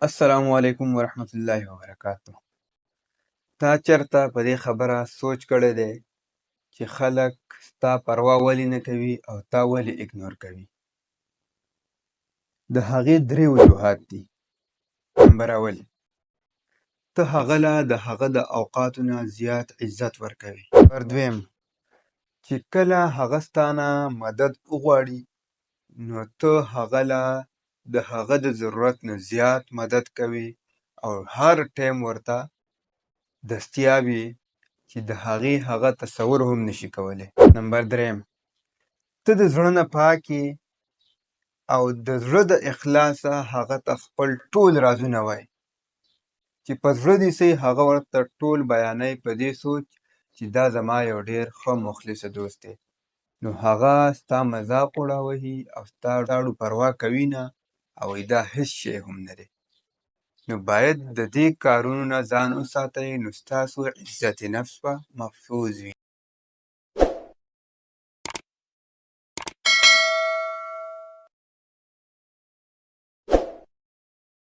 السلام علیکم ورحمت الله وبرکاتہ. تا چرته په دې خبره سوچ کړی دی چې خلک ستا پروا ولې نه کوي او تا ولې اګنور کوي؟ د هغې درې وجوهات دي. نمبر اول، ته هغه له د هغه د اوقاتو نه زیات عزت ورکوي. نمبر دویم، چې کله هغه ستا نه مدد وغواړي نو ته هغه له د هغه د ضرورت نه زیات مدد کوي او هر ټایم ورته دستیاب یې چې د هغې هغه تصور هم نشي کولی. نمبر دریم، ته د زړه نه پاک یې او د زړه د اخلاصه هغه ته خپل ټول رازونه وایي چې په زړه دې څه هغه ورته ټول بیانوي په دې سوچ چې دا زما یو ډېر ښه مخلصه دوست دی. نو هغه ستا مذاق وړاوهي او ستا ډاډو پروا کوي نه او دا هیڅ شی هم نه دی. نو باید د دې کارونو نه ځان وساتئ نو ستاسو عزت نفس به محفوظ وي.